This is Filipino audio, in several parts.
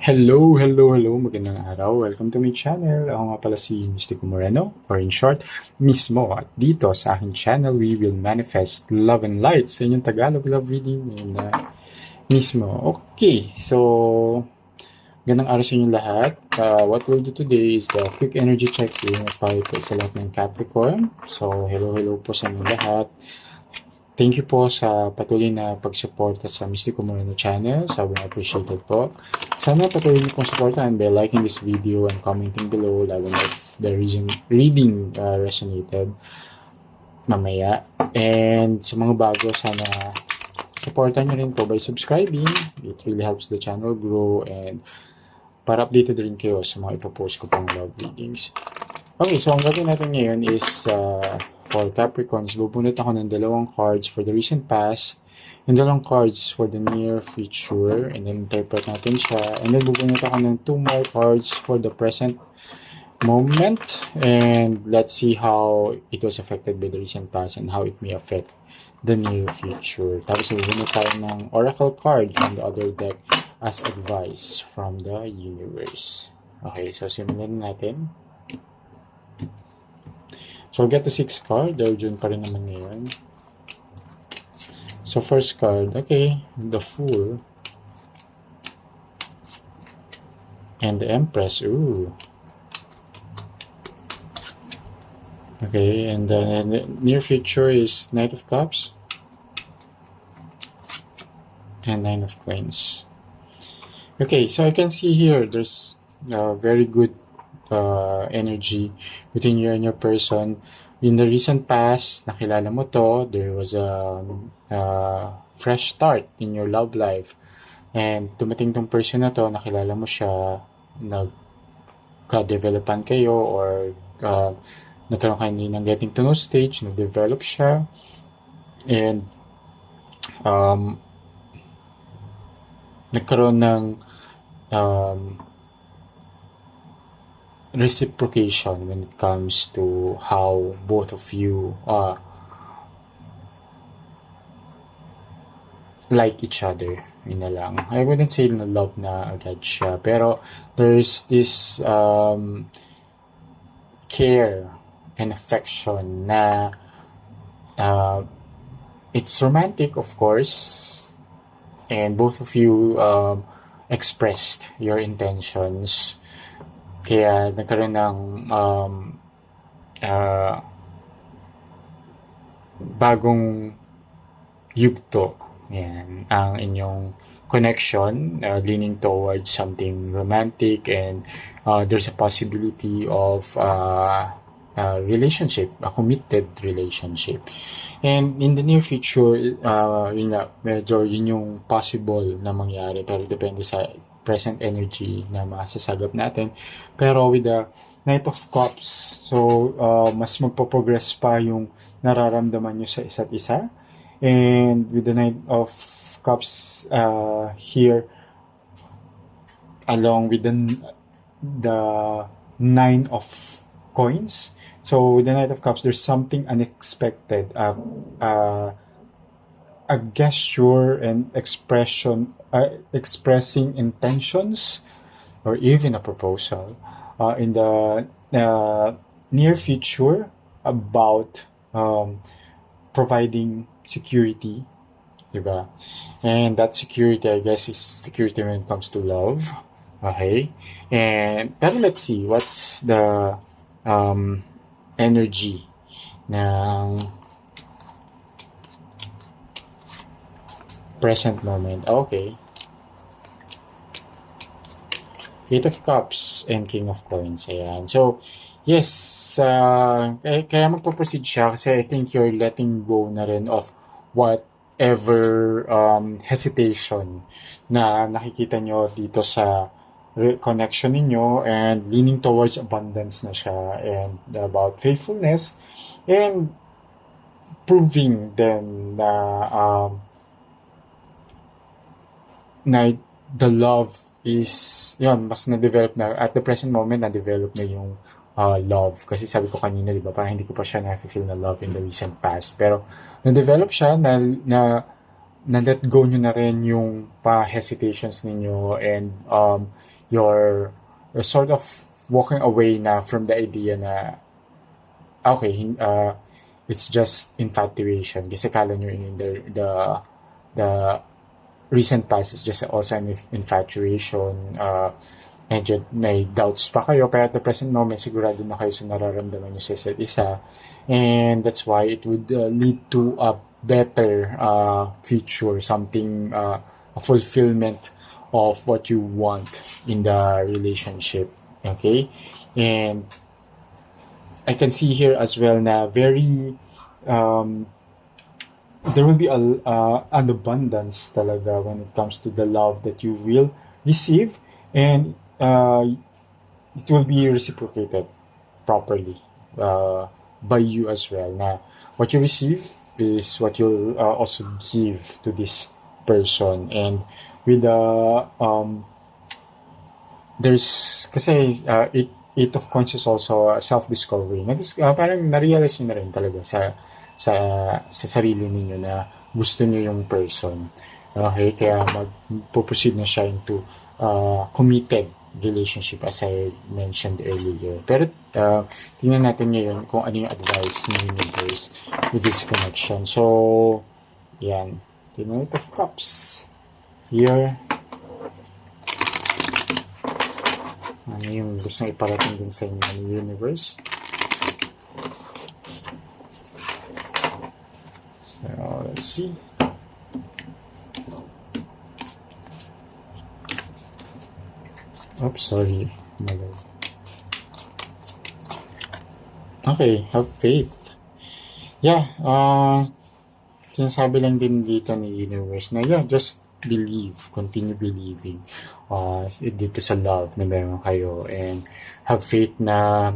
Hello. Magandang araw. Welcome to my channel. Ako nga pala si Mystico Moreno, or in short, Mismo. At dito sa aking channel, we will manifest love and light sa inyong Tagalog love reading na Mismo. Okay, so gandang araw sa inyong lahat. What we'll do today is the quick energy check-in para po sa lahat ng Capricorn. So, hello po sa inyong lahat. Thank you po sa patuloy na pag-suporta sa Mystico Moreno channel. Sobrang appreciated po. Sana patuloy niyo pong supportahan by liking this video and commenting below, lalo na if the reading resonated mamaya. And sa mga bago, sana supportan niyo rin po by subscribing. It really helps the channel grow and para updated rin kayo sa mga ipopost ko pang love readings. Okay, so ang gagawin natin ngayon is for Capricorns, bubunot ako ng dalawang cards for the recent past and dalawang cards for the near future, and then interpret natin siya, and then bubunot ako ng 2 more cards for the present moment, and let's see how it was affected by the recent past and how it may affect the near future. Tapos bubunot tayo ng oracle card from the other deck as advice from the universe. Okay, so simulan natin. So, I'll get the 6th card. Dahil dyan pa rin naman ngayon. So, first card. Okay. The Fool. And the Empress. Ooh. Okay. And the near future is Knight of Cups. And 9 of Coins. Okay. So, I can see here there's very good energy between you and your person. In the recent past, nakilala mo to, there was a fresh start in your love life. And tumating tong person na to, nakilala mo siya, nagka-developan kayo, or nagkaroon kayo ng getting to know stage, nag-develop siya, and nagkaroon ng reciprocation when it comes to how both of you like each other. Yun na lang. I wouldn't say na love na agad siya, pero there's this care and affection na it's romantic, of course, and both of you expressed your intentions. Kaya nagkaroon ng bagong yugto. Yan, ang inyong connection, leaning towards something romantic, and there's a possibility of a relationship, a committed relationship. And in the near future, yun nga, medyo yun yung possible na mangyari, pero depende sa present energy na masasagap natin. Pero with the Knight of Cups, so mas magpo-progress pa yung nararamdaman nyo sa isa't isa. And with the Knight of Cups here, along with the 9 of Coins. So with the Knight of Cups, there's something unexpected. A gesture and expression, expressing intentions, or even a proposal in the near future about providing security, diba? And that security, I guess, is security when it comes to love. Okay? And pero let's see what's the energy ng present moment. Okay. 8 of Cups and King of Coins. Ayan. So, yes, kaya magpo-proceed siya kasi I think you're letting go na rin of whatever hesitation na nakikita nyo dito sa connection ninyo, and leaning towards abundance na siya, and about faithfulness, and proving then na the love is, yun, mas na-develop na, at the present moment, na-develop na yung love. Kasi sabi ko kanina, di ba, parang hindi ko pa siya na-feel na love in the recent past. Pero, na-develop siya, na na-let go nyo na rin yung pa-hesitations ninyo and your sort of walking away na from the idea na okay, it's just infatuation kasi kala nyo in the recent past is just also an infatuation. Medyo may doubts pa kayo pero at the present moment sigurado na kayo sa nararamdaman nyo sa isa't isa, and that's why it would lead to a better future, something a fulfillment of what you want in the relationship. Okay, and I can see here as well na very there will be an abundance talaga when it comes to the love that you will receive, and it will be reciprocated properly by you as well. Na what you receive is what you'll also give to this person, and with the there's kasi eight of coins is also self-discovery. Parang na-realize nyo na rin talaga sa sarili ninyo na gusto nyo yung person. Okay, kaya mag-proceed na siya into committed relationship as I mentioned earlier. Pero tingnan natin ngayon kung ano yung advice ni universe with this connection. So, yan. The Knight of Cups. Here. Ano yung gusto iparating din sa inyo ng universe? So, let's see. Oops, sorry. Okay, have faith. Yeah, sinasabi lang din dito ni universe na just believe, continue believing dito sa love na meron kayo, and have faith na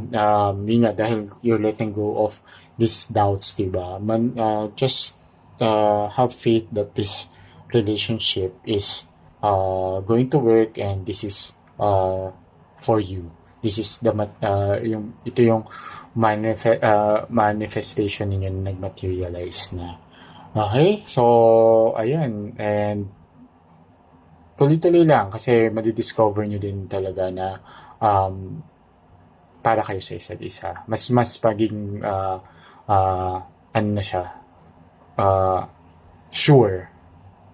yun nga, dahil you're letting go of these doubts, diba? Just have faith that this relationship is going to work, and this is for you. This is the ito yung manifestation ninyo na nag-materialize na. Okay? So, ayan. And tuloy-tuloy lang kasi madidiscover nyo din talaga na para kayo sa isa't isa. Mas paging ano na siya, sure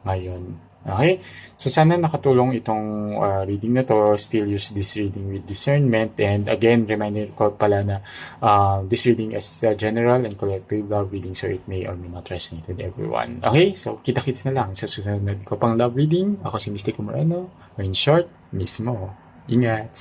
ngayon. Okay? So, sana nakatulong itong reading na to. Still use this reading with discernment. And again, reminder ko pala na this reading is general and collective love reading, so it may or may not resonate with everyone. Okay? So, kita-kits na lang sa susunod ko pang love reading. Ako si Mystico Moreno, or in short, mismo. Ingat!